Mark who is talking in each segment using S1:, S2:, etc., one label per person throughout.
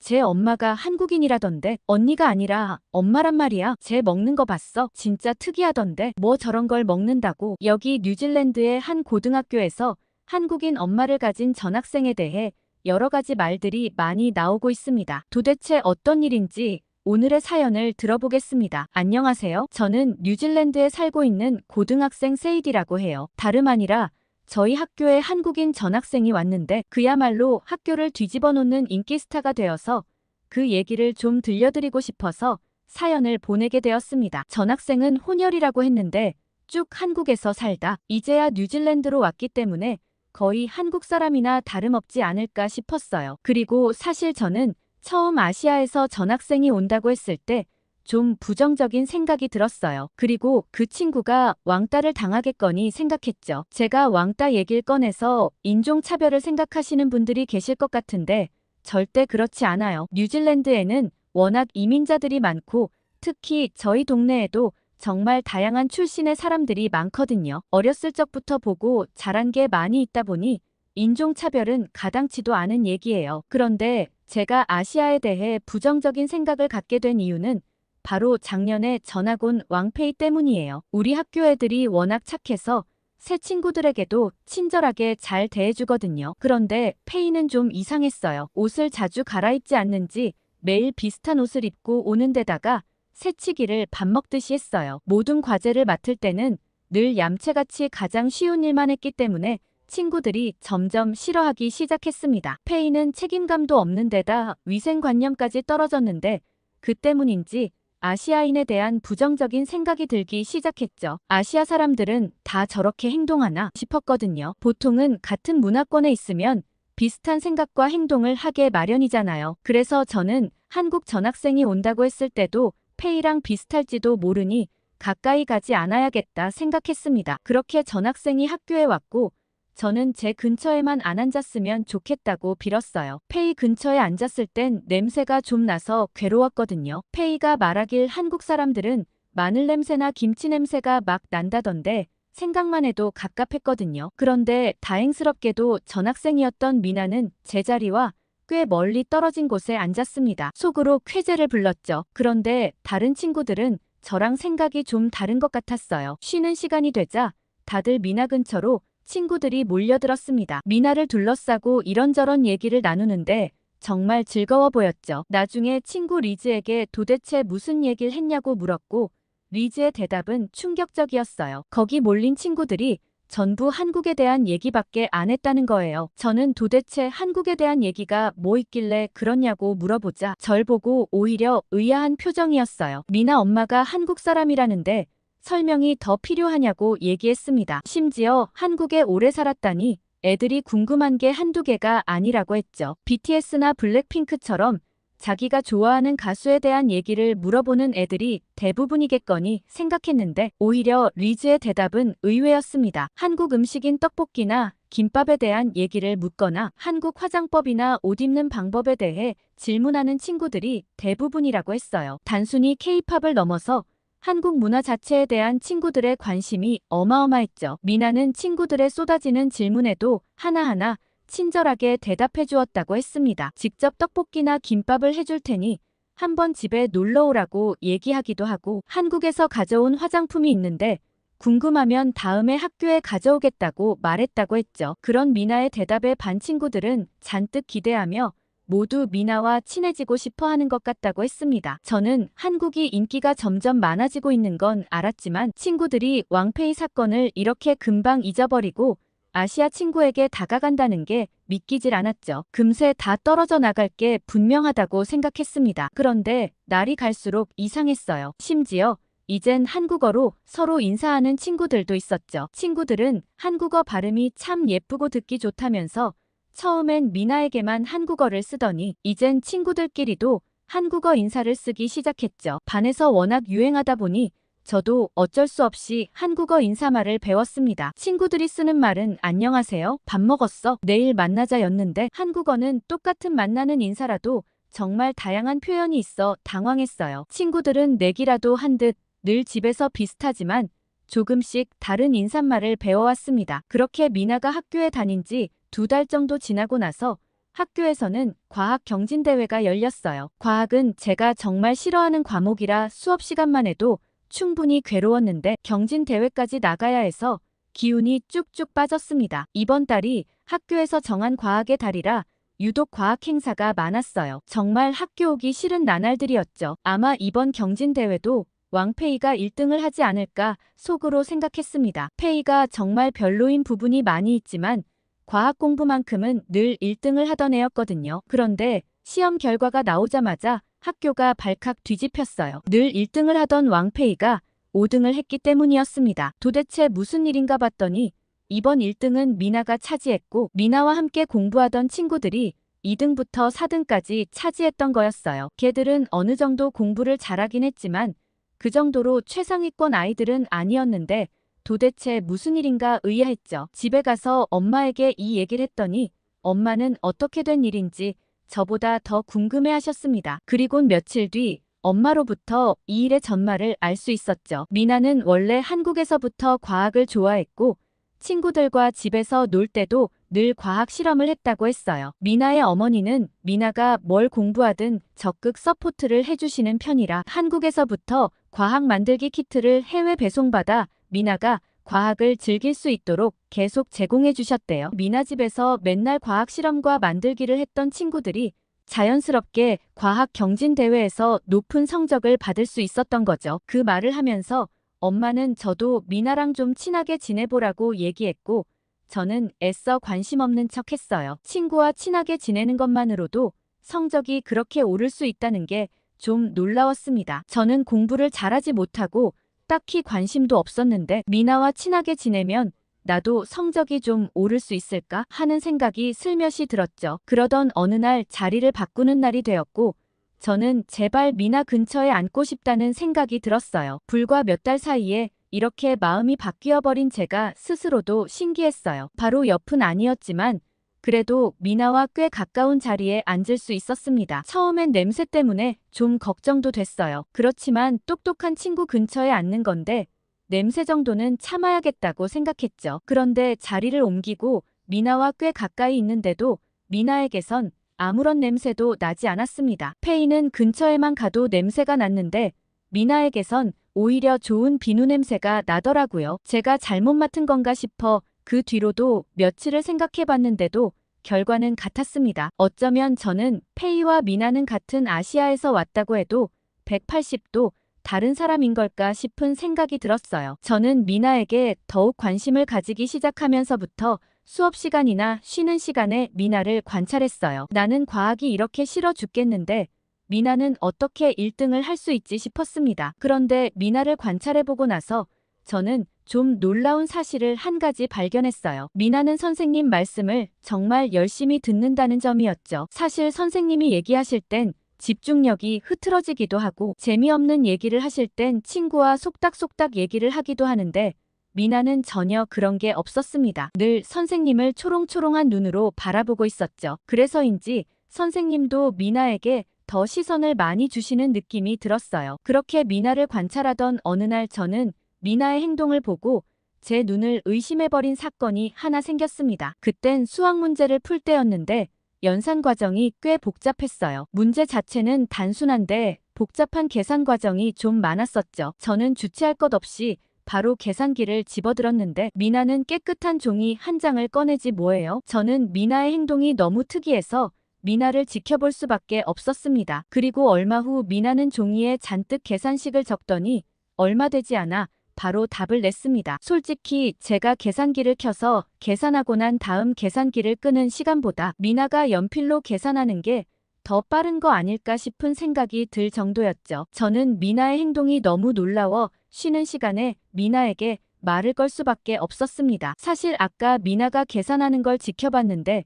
S1: 제 엄마가 한국인이라던데. 언니가 아니라 엄마란 말이야. 쟤 먹는 거 봤어? 진짜 특이하던데. 뭐 저런 걸 먹는다고. 여기 뉴질랜드의 한 고등학교에서 한국인 엄마를 가진 전학생에 대해 여러 가지 말들이 많이 나오고 있습니다. 도대체 어떤 일인지 오늘의 사연을 들어보겠습니다. 안녕하세요. 저는 뉴질랜드에 살고 있는 고등학생 세이디라고 해요. 다름 아니라 저희 학교에 한국인 전학생이 왔는데 그야말로 학교를 뒤집어 놓는 인기 스타가 되어서 그 얘기를 좀 들려드리고 싶어서 사연을 보내게 되었습니다. 전학생은 혼혈이라고 했는데 쭉 한국에서 살다 이제야 뉴질랜드로 왔기 때문에 거의 한국 사람이나 다름없지 않을까 싶었어요. 그리고 사실 저는 처음 아시아에서 전학생이 온다고 했을 때 좀 부정적인 생각이 들었어요. 그리고 그 친구가 왕따를 당하겠거니 생각했죠. 제가 왕따 얘기를 꺼내서 인종차별을 생각하시는 분들이 계실 것 같은데 절대 그렇지 않아요. 뉴질랜드에는 워낙 이민자들이 많고 특히 저희 동네에도 정말 다양한 출신의 사람들이 많거든요. 어렸을 적부터 보고 자란 게 많이 있다 보니 인종차별은 가당치도 않은 얘기예요. 그런데 제가 아시아에 대해 부정적인 생각을 갖게 된 이유는 바로 작년에 전학 온 왕페이 때문이에요. 우리 학교 애들이 워낙 착해서 새 친구들에게도 친절하게 잘 대해주거든요. 그런데 페이는 좀 이상했어요. 옷을 자주 갈아입지 않는지 매일 비슷한 옷을 입고 오는 데다가 새치기를 밥 먹듯이 했어요. 모든 과제를 맡을 때는 늘 얌체같이 가장 쉬운 일만 했기 때문에 친구들이 점점 싫어하기 시작했습니다. 페이는 책임감도 없는 데다 위생관념까지 떨어졌는데 그 때문인지 아시아인에 대한 부정적인 생각이 들기 시작했죠. 아시아 사람들은 다 저렇게 행동하나 싶었거든요. 보통은 같은 문화권에 있으면 비슷한 생각과 행동을 하게 마련이잖아요. 그래서 저는 한국 전학생이 온다고 했을 때도 페이랑 비슷할지도 모르니 가까이 가지 않아야겠다 생각했습니다. 그렇게 전학생이 학교에 왔고 저는 제 근처에만 안 앉았으면 좋겠다고 빌었어요. 페이 근처에 앉았을 땐 냄새가 좀 나서 괴로웠거든요. 페이가 말하길 한국 사람들은 마늘 냄새나 김치 냄새가 막 난다던데 생각만 해도 갑갑했거든요. 그런데 다행스럽게도 전학생이었던 미나는 제자리와 꽤 멀리 떨어진 곳에 앉았습니다. 속으로 쾌재를 불렀죠. 그런데 다른 친구들은 저랑 생각이 좀 다른 것 같았어요. 쉬는 시간이 되자 다들 미나 근처로 친구들이 몰려들었습니다. 미나를 둘러싸고 이런저런 얘기를 나누는데 정말 즐거워 보였죠. 나중에 친구 리즈에게 도대체 무슨 얘기를 했냐고 물었고 리즈의 대답은 충격적이었어요. 거기 몰린 친구들이 전부 한국에 대한 얘기밖에 안 했다는 거예요. 저는 도대체 한국에 대한 얘기가 뭐 있길래 그러냐고 물어보자 절 보고 오히려 의아한 표정이었어요. 미나 엄마가 한국 사람이라는데 설명이 더 필요하냐고 얘기했습니다. 심지어 한국에 오래 살았다니 애들이 궁금한 게 한두 개가 아니라고 했죠. BTS나 블랙핑크처럼 자기가 좋아하는 가수에 대한 얘기를 물어보는 애들이 대부분이겠거니 생각했는데 오히려 리즈의 대답은 의외였습니다. 한국 음식인 떡볶이나 김밥에 대한 얘기를 묻거나 한국 화장법이나 옷 입는 방법에 대해 질문하는 친구들이 대부분이라고 했어요. 단순히 K-팝을 넘어서 한국 문화 자체에 대한 친구들의 관심이 어마어마했죠. 미나는 친구들의 쏟아지는 질문에도 하나하나 친절하게 대답해 주었다고 했습니다. 직접 떡볶이나 김밥을 해줄 테니 한번 집에 놀러 오라고 얘기하기도 하고 한국에서 가져온 화장품이 있는데 궁금하면 다음에 학교에 가져오겠다고 말했다고 했죠. 그런 미나의 대답에 반 친구들은 잔뜩 기대하며 모두 미나와 친해지고 싶어 하는 것 같다고 했습니다. 저는 한국이 인기가 점점 많아지고 있는 건 알았지만 친구들이 왕페이 사건을 이렇게 금방 잊어버리고 아시아 친구에게 다가간다는 게 믿기질 않았죠. 금세 다 떨어져 나갈 게 분명하다고 생각했습니다. 그런데 날이 갈수록 이상했어요. 심지어 이젠 한국어로 서로 인사하는 친구들도 있었죠. 친구들은 한국어 발음이 참 예쁘고 듣기 좋다면서 처음엔 미나에게만 한국어를 쓰더니 이젠 친구들끼리도 한국어 인사를 쓰기 시작했죠. 반에서 워낙 유행하다 보니 저도 어쩔 수 없이 한국어 인사말을 배웠습니다. 친구들이 쓰는 말은 안녕하세요, 밥 먹었어, 내일 만나자였는데 한국어는 똑같은 만나는 인사라도 정말 다양한 표현이 있어 당황했어요. 친구들은 내기라도 한 듯 늘 집에서 비슷하지만 조금씩 다른 인사말을 배워왔습니다. 그렇게 미나가 학교에 다닌 지 2달 정도 지나고 나서 학교에서는 과학 경진대회가 열렸어요. 과학은 제가 정말 싫어하는 과목이라 수업 시간만 해도 충분히 괴로웠는데 경진대회까지 나가야 해서 기운이 쭉쭉 빠졌습니다. 이번 달이 학교에서 정한 과학의 달이라 유독 과학 행사가 많았어요. 정말 학교 오기 싫은 나날들이었죠. 아마 이번 경진대회도 왕페이가 1등을 하지 않을까 속으로 생각했습니다. 페이가 정말 별로인 부분이 많이 있지만 과학 공부만큼은 늘 1등을 하던 애였거든요. 그런데 시험 결과가 나오자마자 학교가 발칵 뒤집혔어요. 늘 1등을 하던 왕페이가 5등을 했기 때문이었습니다. 도대체 무슨 일인가 봤더니 이번 1등은 미나가 차지했고 미나와 함께 공부하던 친구들이 2등부터 4등까지 차지했던 거였어요. 걔들은 어느 정도 공부를 잘하긴 했지만 그 정도로 최상위권 아이들은 아니었는데 도대체 무슨 일인가 의아했죠. 집에 가서 엄마에게 이 얘기를 했더니 엄마는 어떻게 된 일인지 저보다 더 궁금해하셨습니다. 그리곤 며칠 뒤 엄마로부터 이 일의 전말을 알 수 있었죠. 미나는 원래 한국에서부터 과학을 좋아했고 친구들과 집에서 놀 때도 늘 과학 실험을 했다고 했어요. 미나의 어머니는 미나가 뭘 공부하든 적극 서포트를 해주시는 편이라 한국에서부터 과학 만들기 키트를 해외 배송받아 미나가 과학을 즐길 수 있도록 계속 제공해 주셨대요. 미나 집에서 맨날 과학 실험과 만들기를 했던 친구들이 자연스럽게 과학 경진대회에서 높은 성적을 받을 수 있었던 거죠. 그 말을 하면서 엄마는 저도 미나랑 좀 친하게 지내보라고 얘기했고 저는 애써 관심 없는 척 했어요. 친구와 친하게 지내는 것만으로도 성적이 그렇게 오를 수 있다는 게 좀 놀라웠습니다. 저는 공부를 잘하지 못하고 딱히 관심도 없었는데 미나와 친하게 지내면 나도 성적이 좀 오를 수 있을까 하는 생각이 슬며시 들었죠. 그러던 어느 날 자리를 바꾸는 날이 되었고 저는 제발 미나 근처에 앉고 싶다는 생각이 들었어요. 불과 몇 달 사이에 이렇게 마음이 바뀌어버린 제가 스스로도 신기했어요. 바로 옆은 아니었지만 그래도 미나와 꽤 가까운 자리에 앉을 수 있었습니다. 처음엔 냄새 때문에 좀 걱정도 됐어요. 그렇지만 똑똑한 친구 근처에 앉는 건데 냄새 정도는 참아야겠다고 생각했죠. 그런데 자리를 옮기고 미나와 꽤 가까이 있는데도 미나에게선 아무런 냄새도 나지 않았습니다. 페이는 근처에만 가도 냄새가 났는데 미나에게선 오히려 좋은 비누 냄새가 나더라고요. 제가 잘못 맡은 건가 싶어 그 뒤로도 며칠을 생각해봤는데도 결과는 같았습니다. 어쩌면 저는 페이와 미나는 같은 아시아에서 왔다고 해도 180도 다른 사람인 걸까 싶은 생각이 들었어요. 저는 미나에게 더욱 관심을 가지기 시작하면서부터 수업 시간이나 쉬는 시간에 미나를 관찰했어요. 나는 과학이 이렇게 싫어 죽겠는데 미나는 어떻게 1등을 할 수 있지 싶었습니다. 그런데 미나를 관찰해보고 나서 저는 좀 놀라운 사실을 한 가지 발견했어요. 미나는 선생님 말씀을 정말 열심히 듣는다는 점이었죠. 사실 선생님이 얘기하실 땐 집중력이 흐트러지기도 하고 재미없는 얘기를 하실 땐 친구와 속닥속닥 얘기를 하기도 하는데 미나는 전혀 그런 게 없었습니다. 늘 선생님을 초롱초롱한 눈으로 바라보고 있었죠. 그래서인지 선생님도 미나에게 더 시선을 많이 주시는 느낌이 들었어요. 그렇게 미나를 관찰하던 어느 날 저는 미나의 행동을 보고 제 눈을 의심해버린 사건이 하나 생겼습니다. 그땐 수학 문제를 풀 때였는데 연산 과정이 꽤 복잡했어요. 문제 자체는 단순한데 복잡한 계산 과정이 좀 많았었죠. 저는 주체할 것 없이 바로 계산기를 집어들었는데 미나는 깨끗한 종이 한 장을 꺼내지 뭐예요. 저는 미나의 행동이 너무 특이해서 미나를 지켜볼 수밖에 없었습니다. 그리고 얼마 후 미나는 종이에 잔뜩 계산식을 적더니 얼마 되지 않아 바로 답을 냈습니다. 솔직히 제가 계산기를 켜서 계산하고 난 다음 계산기를 끄는 시간보다 미나가 연필로 계산하는 게 더 빠른 거 아닐까 싶은 생각이 들 정도였죠. 저는 미나의 행동이 너무 놀라워 쉬는 시간에 미나에게 말을 걸 수밖에 없었습니다. 사실 아까 미나가 계산하는 걸 지켜봤는데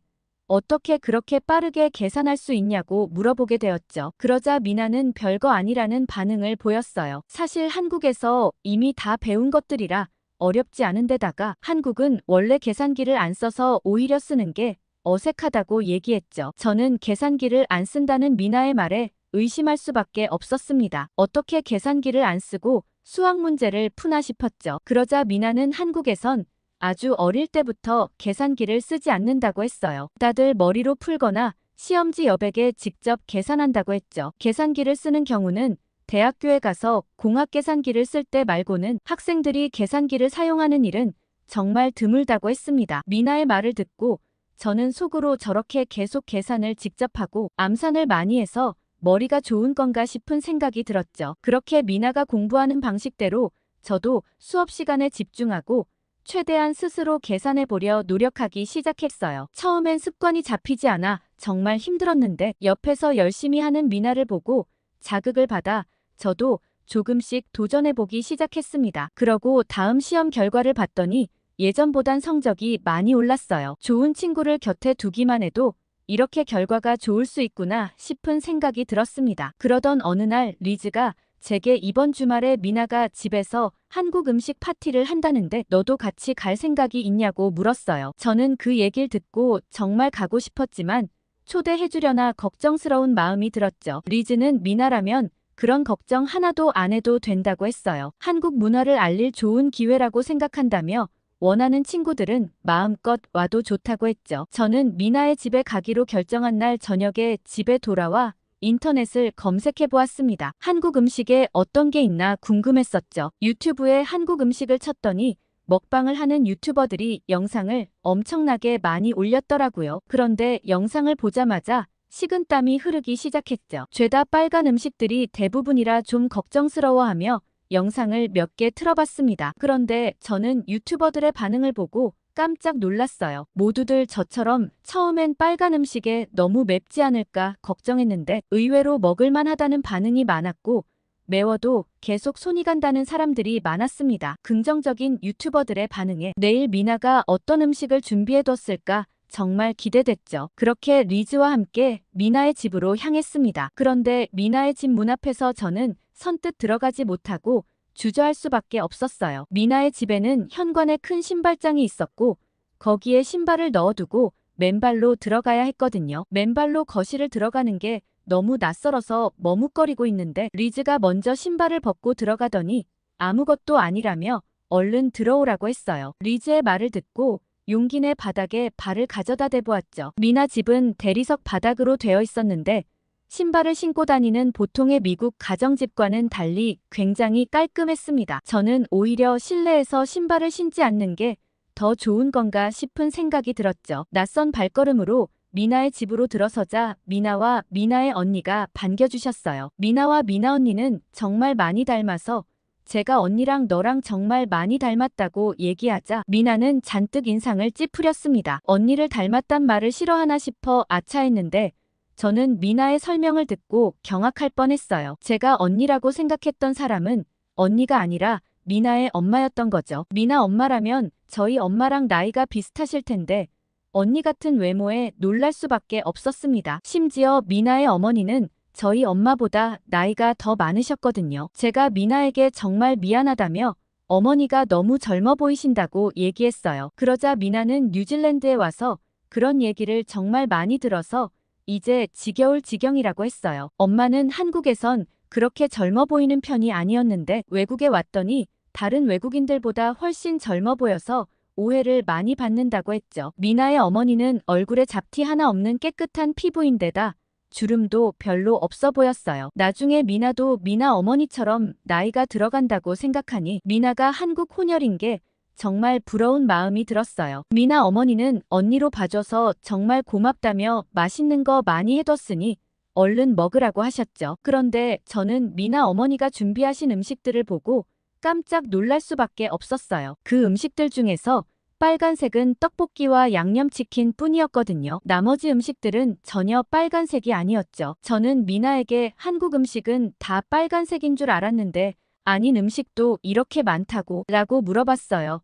S1: 어떻게 그렇게 빠르게 계산할 수 있냐고 물어보게 되었죠. 그러자 미나는 별거 아니라는 반응을 보였어요. 사실 한국에서 이미 다 배운 것들이라 어렵지 않은 데다가 한국은 원래 계산기를 안 써서 오히려 쓰는 게 어색하다고 얘기했죠. 저는 계산기를 안 쓴다는 미나의 말에 의심할 수밖에 없었습니다. 어떻게 계산기를 안 쓰고 수학 문제를 푸나 싶었죠. 그러자 미나는 한국에선 아주 어릴 때부터 계산기를 쓰지 않는다고 했어요. 다들 머리로 풀거나 시험지 여백에 직접 계산한다고 했죠. 계산기를 쓰는 경우는 대학교에 가서 공학 계산기를 쓸 때 말고는 학생들이 계산기를 사용하는 일은 정말 드물다고 했습니다. 미나의 말을 듣고 저는 속으로 저렇게 계속 계산을 직접 하고 암산을 많이 해서 머리가 좋은 건가 싶은 생각이 들었죠. 그렇게 미나가 공부하는 방식대로 저도 수업 시간에 집중하고 최대한 스스로 계산해보려 노력하기 시작했어요. 처음엔 습관이 잡히지 않아 정말 힘들었는데 옆에서 열심히 하는 미나를 보고 자극을 받아 저도 조금씩 도전해보기 시작했습니다. 그러고 다음 시험 결과를 봤더니 예전보단 성적이 많이 올랐어요. 좋은 친구를 곁에 두기만 해도 이렇게 결과가 좋을 수 있구나 싶은 생각이 들었습니다. 그러던 어느 날 리즈가 제게 이번 주말에 미나가 집에서 한국 음식 파티를 한다는데 너도 같이 갈 생각이 있냐고 물었어요. 저는 그 얘기를 듣고 정말 가고 싶었지만 초대해주려나 걱정스러운 마음이 들었죠. 리즈는 미나라면 그런 걱정 하나도 안 해도 된다고 했어요. 한국 문화를 알릴 좋은 기회라고 생각한다며 원하는 친구들은 마음껏 와도 좋다고 했죠. 저는 미나의 집에 가기로 결정한 날 저녁에 집에 돌아와 인터넷을 검색해 보았습니다. 한국 음식에 어떤 게 있나 궁금했었죠. 유튜브에 한국 음식을 쳤더니 먹방을 하는 유튜버들이 영상을 엄청나게 많이 올렸더라고요. 그런데 영상을 보자마자 식은땀이 흐르기 시작했죠. 죄다 빨간 음식들이 대부분이라 좀 걱정스러워하며 영상을 몇 개 틀어봤습니다. 그런데 저는 유튜버들의 반응을 보고 깜짝 놀랐어요. 모두들 저처럼 처음엔 빨간 음식에 너무 맵지 않을까 걱정했는데 의외로 먹을만 하다는 반응이 많았고 매워도 계속 손이 간다는 사람들이 많았습니다. 긍정적인 유튜버들의 반응에 내일 미나가 어떤 음식을 준비해뒀을까 정말 기대됐죠. 그렇게 리즈와 함께 미나의 집으로 향했습니다. 그런데 미나의 집 문 앞에서 저는 선뜻 들어가지 못하고 주저할 수밖에 없었어요. 미나의 집에는 현관에 큰 신발장이 있었고 거기에 신발을 넣어두고 맨발로 들어가야 했거든요. 맨발로 거실을 들어가는 게 너무 낯설어서 머뭇거리고 있는데 리즈가 먼저 신발을 벗고 들어가더니 아무것도 아니라며 얼른 들어오라고 했어요. 리즈의 말을 듣고 용기 내 바닥에 발을 가져다 대보았죠. 미나 집은 대리석 바닥으로 되어 있었는데 신발을 신고 다니는 보통의 미국 가정집과는 달리 굉장히 깔끔했습니다. 저는 오히려 실내에서 신발을 신지 않는 게 더 좋은 건가 싶은 생각이 들었죠. 낯선 발걸음으로 미나의 집으로 들어서자 미나와 미나의 언니가 반겨주셨어요. 미나와 미나 언니는 정말 많이 닮아서 제가 언니랑 너랑 정말 많이 닮았다고 얘기하자 미나는 잔뜩 인상을 찌푸렸습니다. 언니를 닮았단 말을 싫어하나 싶어 아차했는데 저는 미나의 설명을 듣고 경악할 뻔했어요. 제가 언니라고 생각했던 사람은 언니가 아니라 미나의 엄마였던 거죠. 미나 엄마라면 저희 엄마랑 나이가 비슷하실 텐데 언니 같은 외모에 놀랄 수밖에 없었습니다. 심지어 미나의 어머니는 저희 엄마보다 나이가 더 많으셨거든요. 제가 미나에게 정말 미안하다며 어머니가 너무 젊어 보이신다고 얘기했어요. 그러자 미나는 뉴질랜드에 와서 그런 얘기를 정말 많이 들어서 이제 지겨울 지경이라고 했어요. 엄마는 한국에선 그렇게 젊어 보이는 편이 아니었는데 외국에 왔더니 다른 외국인들보다 훨씬 젊어 보여서 오해를 많이 받는다고 했죠. 미나의 어머니는 얼굴에 잡티 하나 없는 깨끗한 피부인데다 주름도 별로 없어 보였어요. 나중에 미나도 미나 어머니처럼 나이가 들어간다고 생각하니 미나가 한국 혼혈인 게 정말 부러운 마음이 들었어요. 미나 어머니는 언니로 봐줘서 정말 고맙다며 맛있는 거 많이 해뒀으니 얼른 먹으라고 하셨죠. 그런데 저는 미나 어머니가 준비하신 음식들을 보고 깜짝 놀랄 수밖에 없었어요. 그 음식들 중에서 빨간색은 떡볶이와 양념치킨 뿐이었거든요. 나머지 음식들은 전혀 빨간색이 아니었죠. 저는 미나에게 한국 음식은 다 빨간색인 줄 알았는데 아닌 음식도 이렇게 많다고 라고 물어봤어요.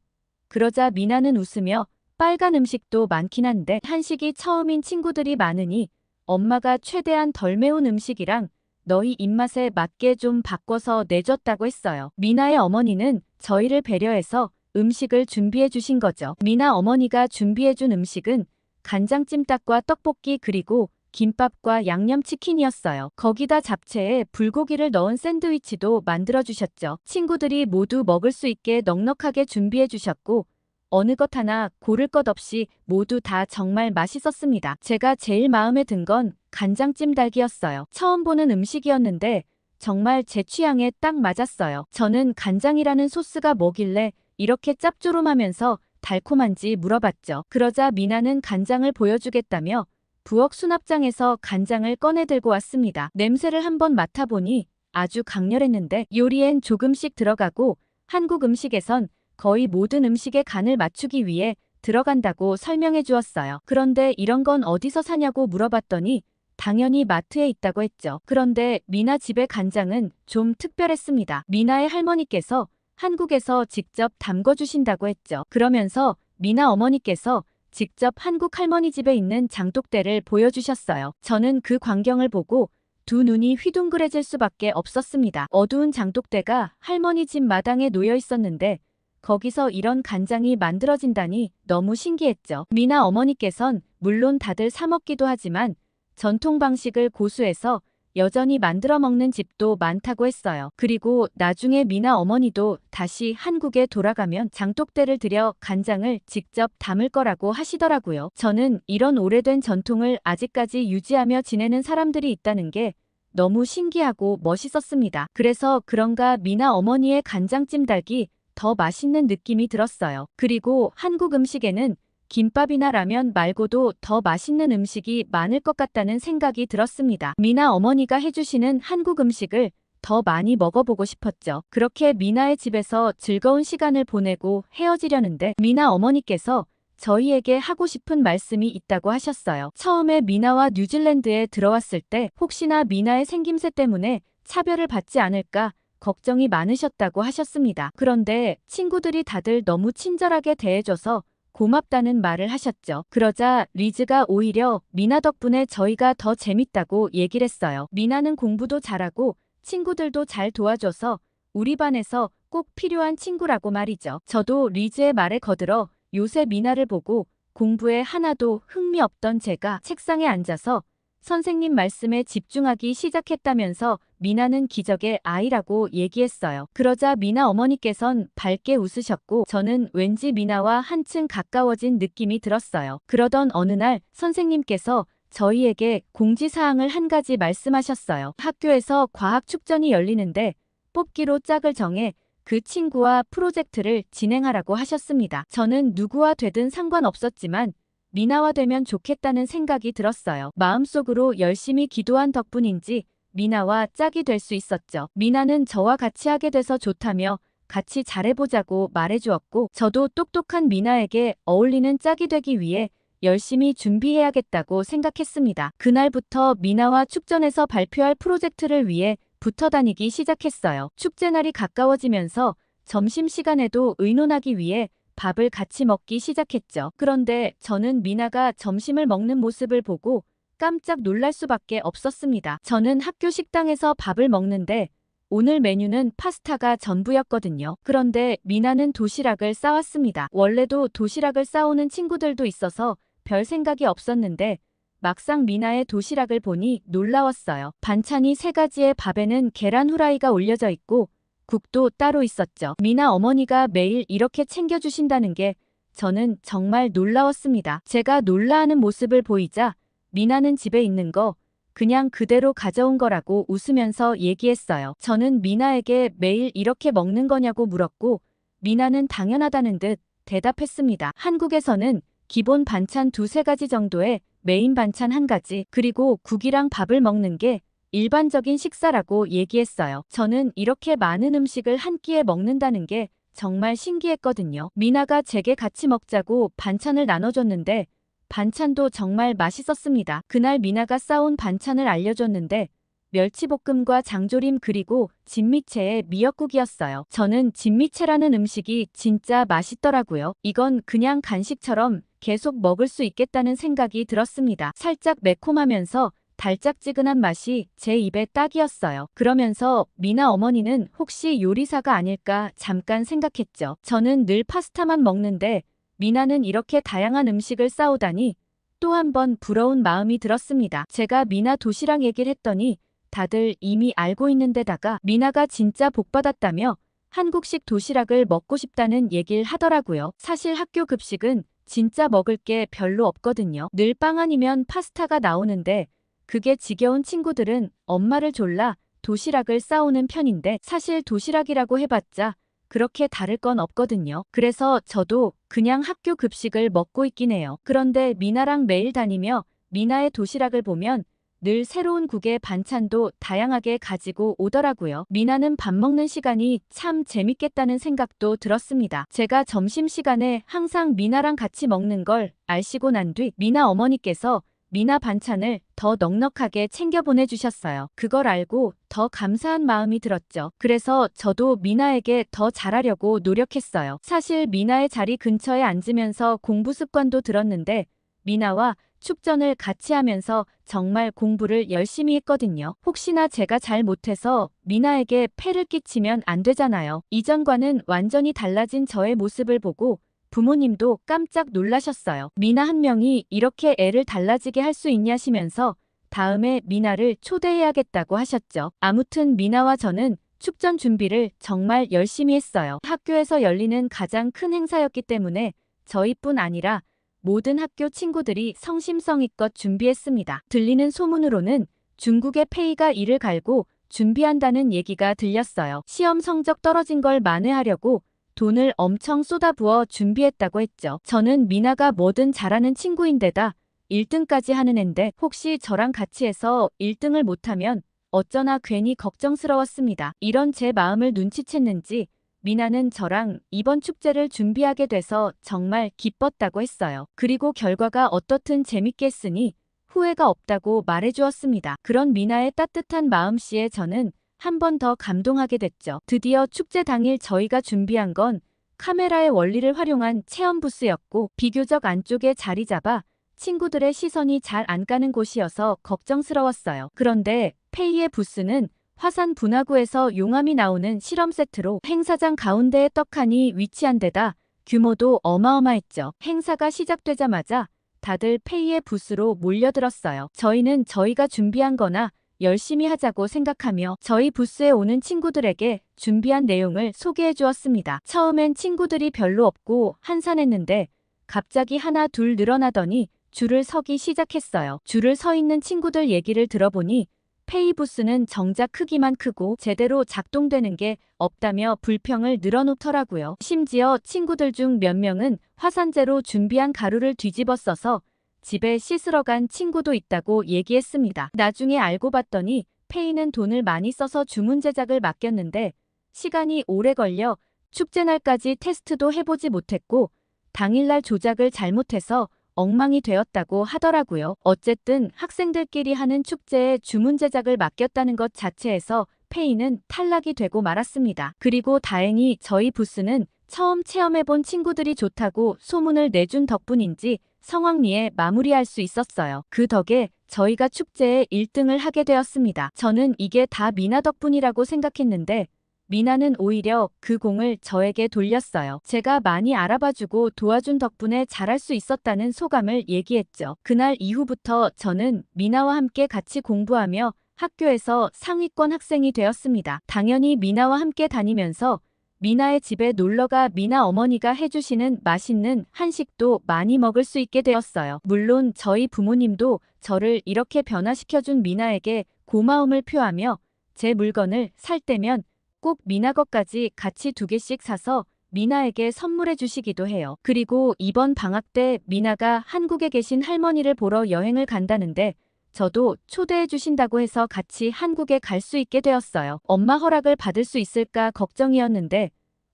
S1: 그러자 미나는 웃으며 빨간 음식도 많긴 한데 한식이 처음인 친구들이 많으니 엄마가 최대한 덜 매운 음식이랑 너희 입맛에 맞게 좀 바꿔서 내줬다고 했어요. 미나의 어머니는 저희를 배려해서 음식을 준비해 주신 거죠. 미나 어머니가 준비해 준 음식은 간장찜닭과 떡볶이 그리고 김밥과 양념치킨이었어요. 거기다 잡채에 불고기를 넣은 샌드위치도 만들어 주셨죠. 친구들이 모두 먹을 수 있게 넉넉하게 준비해 주셨고 어느 것 하나 고를 것 없이 모두 다 정말 맛있었습니다. 제가 제일 마음에 든 건 간장찜 닭이었어요. 처음 보는 음식이었는데 정말 제 취향에 딱 맞았어요. 저는 간장이라는 소스가 뭐길래 이렇게 짭조름하면서 달콤한지 물어봤죠. 그러자 미나는 간장을 보여주겠다며 부엌 수납장에서 간장을 꺼내 들고 왔습니다. 냄새를 한번 맡아보니 아주 강렬했는데 요리엔 조금씩 들어가고 한국 음식에선 거의 모든 음식의 간을 맞추기 위해 들어간다고 설명해 주었어요. 그런데 이런 건 어디서 사냐고 물어봤더니 당연히 마트에 있다고 했죠. 그런데 미나 집의 간장은 좀 특별했습니다. 미나의 할머니께서 한국에서 직접 담궈주신다고 했죠. 그러면서 미나 어머니께서 직접 한국 할머니 집에 있는 장독대를 보여주셨어요. 저는 그 광경을 보고 두 눈이 휘둥그레질 수밖에 없었습니다. 어두운 장독대가 할머니 집 마당에 놓여 있었는데 거기서 이런 간장이 만들어진다니 너무 신기했죠. 미나 어머니께선 물론 다들 사 먹기도 하지만 전통 방식을 고수해서 여전히 만들어 먹는 집도 많다고 했어요. 그리고 나중에 미나 어머니도 다시 한국에 돌아가면 장독대를 들여 간장을 직접 담을 거라고 하시더라고요. 저는 이런 오래된 전통을 아직까지 유지하며 지내는 사람들이 있다는 게 너무 신기하고 멋있었습니다. 그래서 그런가 미나 어머니의 간장찜 닭이 더 맛있는 느낌이 들었어요. 그리고 한국 음식에는 김밥이나 라면 말고도 더 맛있는 음식이 많을 것 같다는 생각이 들었습니다. 미나 어머니가 해주시는 한국 음식을 더 많이 먹어보고 싶었죠. 그렇게 미나의 집에서 즐거운 시간을 보내고 헤어지려는데 미나 어머니께서 저희에게 하고 싶은 말씀이 있다고 하셨어요. 처음에 미나와 뉴질랜드에 들어왔을 때 혹시나 미나의 생김새 때문에 차별을 받지 않을까 걱정이 많으셨다고 하셨습니다. 그런데 친구들이 다들 너무 친절하게 대해줘서 고맙다는 말을 하셨죠. 그러자 리즈가 오히려 미나 덕분에 저희가 더 재밌다고 얘기를 했어요. 미나는 공부도 잘하고 친구들도 잘 도와줘서 우리 반에서 꼭 필요한 친구라고 말이죠. 저도 리즈의 말에 거들어 요새 미나를 보고 공부에 하나도 흥미없던 제가 책상에 앉아서 선생님 말씀에 집중하기 시작했다면서 미나는 기적의 아이라고 얘기했어요. 그러자 미나 어머니께선 밝게 웃으셨고 저는 왠지 미나와 한층 가까워진 느낌이 들었어요. 그러던 어느 날 선생님께서 저희에게 공지사항을 한 가지 말씀하셨어요. 학교에서 과학축전이 열리는데 뽑기로 짝을 정해 그 친구와 프로젝트를 진행하라고 하셨습니다. 저는 누구와 되든 상관없었지만 미나와 되면 좋겠다는 생각이 들었어요. 마음속으로 열심히 기도한 덕분인지 미나와 짝이 될 수 있었죠. 미나는 저와 같이 하게 돼서 좋다며 같이 잘해보자고 말해주었고 저도 똑똑한 미나에게 어울리는 짝이 되기 위해 열심히 준비해야겠다고 생각했습니다. 그날부터 미나와 축전에서 발표할 프로젝트를 위해 붙어 다니기 시작했어요. 축제날이 가까워지면서 점심시간에도 의논하기 위해 밥을 같이 먹기 시작했죠. 그런데 저는 미나가 점심을 먹는 모습을 보고 깜짝 놀랄 수밖에 없었습니다. 저는 학교 식당에서 밥을 먹는데 오늘 메뉴는 파스타가 전부였거든요. 그런데 미나는 도시락을 싸왔습니다. 원래도 도시락을 싸오는 친구들도 있어서 별 생각이 없었는데 막상 미나의 도시락을 보니 놀라웠어요. 반찬이 3가지의 밥에는 계란 후라이가 올려져 있고 국도 따로 있었죠. 미나 어머니가 매일 이렇게 챙겨주신다는 게 저는 정말 놀라웠습니다. 제가 놀라하는 모습을 보이자 미나는 집에 있는 거 그냥 그대로 가져온 거라고 웃으면서 얘기했어요. 저는 미나에게 매일 이렇게 먹는 거냐고 물었고 미나는 당연하다는 듯 대답했습니다. 한국에서는 기본 반찬 2-3가지 정도에 메인 반찬 1가지 그리고 국이랑 밥을 먹는 게 일반적인 식사라고 얘기했어요. 저는 이렇게 많은 음식을 한 끼에 먹는다는 게 정말 신기했거든요. 미나가 제게 같이 먹자고 반찬을 나눠줬는데 반찬도 정말 맛있었습니다. 그날 미나가 싸온 반찬을 알려줬는데 멸치볶음과 장조림 그리고 진미채의 미역국이었어요. 저는 진미채라는 음식이 진짜 맛있더라고요. 이건 그냥 간식처럼 계속 먹을 수 있겠다는 생각이 들었습니다. 살짝 매콤하면서 달짝지근한 맛이 제 입에 딱이었어요. 그러면서 미나 어머니는 혹시 요리사가 아닐까 잠깐 생각했죠. 저는 늘 파스타만 먹는데 미나는 이렇게 다양한 음식을 싸오다니 또 한 번 부러운 마음이 들었습니다. 제가 미나 도시락 얘기를 했더니 다들 이미 알고 있는 데다가 미나가 진짜 복받았다며 한국식 도시락을 먹고 싶다는 얘기를 하더라고요. 사실 학교 급식은 진짜 먹을 게 별로 없거든요. 늘 빵 아니면 파스타가 나오는데 그게 지겨운 친구들은 엄마를 졸라 도시락을 싸오는 편인데 사실 도시락이라고 해봤자 그렇게 다를 건 없거든요. 그래서 저도 그냥 학교 급식을 먹고 있긴 해요. 그런데 미나랑 매일 다니며 미나의 도시락을 보면 늘 새로운 국의 반찬도 다양하게 가지고 오더라고요. 미나는 밥 먹는 시간이 참 재밌겠다는 생각도 들었습니다. 제가 점심시간에 항상 미나랑 같이 먹는 걸 알시고 난 뒤 미나 어머니께서 미나 반찬을 더 넉넉하게 챙겨 보내주셨어요. 그걸 알고 더 감사한 마음이 들었죠. 그래서 저도 미나에게 더 잘하려고 노력했어요. 사실 미나의 자리 근처에 앉으면서 공부 습관도 들었는데 미나와 축전을 같이 하면서 정말 공부를 열심히 했거든요. 혹시나 제가 잘 못해서 미나에게 폐를 끼치면 안 되잖아요. 이전과는 완전히 달라진 저의 모습을 보고 부모님도 깜짝 놀라셨어요. 미나 한 명이 이렇게 애를 달라지게 할 수 있냐시면서 다음에 미나를 초대해야겠다고 하셨죠. 아무튼 미나와 저는 축전 준비를 정말 열심히 했어요. 학교에서 열리는 가장 큰 행사였기 때문에 저희뿐 아니라 모든 학교 친구들이 성심성의껏 준비했습니다. 들리는 소문으로는 중국의 페이가 이를 갈고 준비한다는 얘기가 들렸어요. 시험 성적 떨어진 걸 만회하려고 돈을 엄청 쏟아부어 준비했다고 했죠. 저는 미나가 뭐든 잘하는 친구인데다 1등까지 하는 앤데 혹시 저랑 같이 해서 1등을 못하면 어쩌나 괜히 걱정스러웠습니다. 이런 제 마음을 눈치챘는지 미나는 저랑 이번 축제를 준비하게 돼서 정말 기뻤다고 했어요. 그리고 결과가 어떻든 재밌게 했으니 후회가 없다고 말해주었습니다. 그런 미나의 따뜻한 마음씨에 저는 한 번 더 감동하게 됐죠. 드디어 축제 당일 저희가 준비한 건 카메라의 원리를 활용한 체험 부스였고 비교적 안쪽에 자리 잡아 친구들의 시선이 잘 안 가는 곳이어서 걱정스러웠어요. 그런데 페이의 부스는 화산 분화구에서 용암이 나오는 실험 세트로 행사장 가운데에 떡하니 위치한 데다 규모도 어마어마했죠. 행사가 시작되자마자 다들 페이의 부스로 몰려들었어요. 저희는 저희가 준비한 거나 열심히 하자고 생각하며 저희 부스에 오는 친구들에게 준비한 내용을 소개해 주었습니다. 처음엔 친구들이 별로 없고 한산했는데 갑자기 하나 둘 늘어나더니 줄을 서기 시작했어요. 줄을 서 있는 친구들 얘기를 들어보니 페이 부스는 정작 크기만 크고 제대로 작동되는 게 없다며 불평을 늘어놓더라고요. 심지어 친구들 중 몇 명은 화산재로 준비한 가루를 뒤집어 써서 집에 씻으러 간 친구도 있다고 얘기했습니다. 나중에 알고 봤더니 페이는 돈을 많이 써서 주문 제작을 맡겼는데 시간이 오래 걸려 축제날까지 테스트도 해보지 못했고 당일날 조작을 잘못해서 엉망이 되었다고 하더라고요. 어쨌든 학생들끼리 하는 축제에 주문 제작을 맡겼다는 것 자체에서 페이는 탈락이 되고 말았습니다. 그리고 다행히 저희 부스는 처음 체험해본 친구들이 좋다고 소문을 내준 덕분인지 성황리에 마무리할 수 있었어요. 그 덕에 저희가 축제에 1등을 하게 되었습니다. 저는 이게 다 미나 덕분이라고 생각했는데 미나는 오히려 그 공을 저에게 돌렸어요. 제가 많이 알아봐주고 도와준 덕분에 잘할 수 있었다는 소감을 얘기했죠. 그날 이후부터 저는 미나와 함께 같이 공부하며 학교에서 상위권 학생이 되었습니다. 당연히 미나와 함께 다니면서 미나의 집에 놀러가 미나 어머니가 해주시는 맛있는 한식도 많이 먹을 수 있게 되었어요. 물론 저희 부모님도 저를 이렇게 변화시켜준 미나에게 고마움을 표하며 제 물건을 살 때면 꼭 미나 것까지 같이 2개씩 사서 미나에게 선물해 주시기도 해요. 그리고 이번 방학 때 미나가 한국에 계신 할머니를 보러 여행을 간다는데 저도 초대해 주신다고 해서 같이 한국에 갈 수 있게 되었어요. 엄마 허락을 받을 수 있을까 걱정이었는데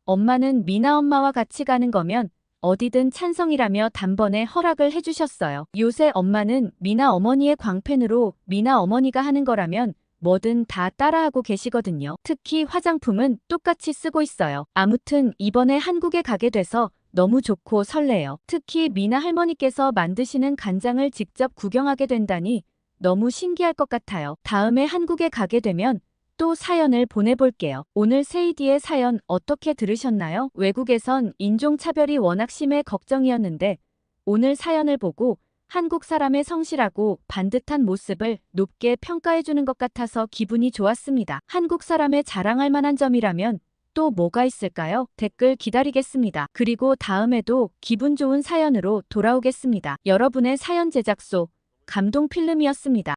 S1: 엄마는 미나 엄마와 같이 가는 거면 어디든 찬성이라며 단번에 허락을 해주셨어요. 요새 엄마는 미나 어머니의 광팬으로 미나 어머니가 하는 거라면 뭐든 다 따라하고 계시거든요. 특히 화장품은 똑같이 쓰고 있어요. 아무튼 이번에 한국에 가게 돼서 너무 좋고 설레요. 특히 미나 할머니께서 만드시는 간장을 직접 구경하게 된다니 너무 신기할 것 같아요. 다음에 한국에 가게 되면 또 사연을 보내볼게요. 오늘 세이디의 사연 어떻게 들으셨나요? 외국에선 인종차별이 워낙 심해 걱정이었는데 오늘 사연을 보고 한국 사람의 성실하고 반듯한 모습을 높게 평가해주는 것 같아서 기분이 좋았습니다. 한국 사람의 자랑할 만한 점이라면 또 뭐가 있을까요? 댓글 기다리겠습니다. 그리고 다음에도 기분 좋은 사연으로 돌아오겠습니다. 여러분의 사연 제작소 감동 필름이었습니다.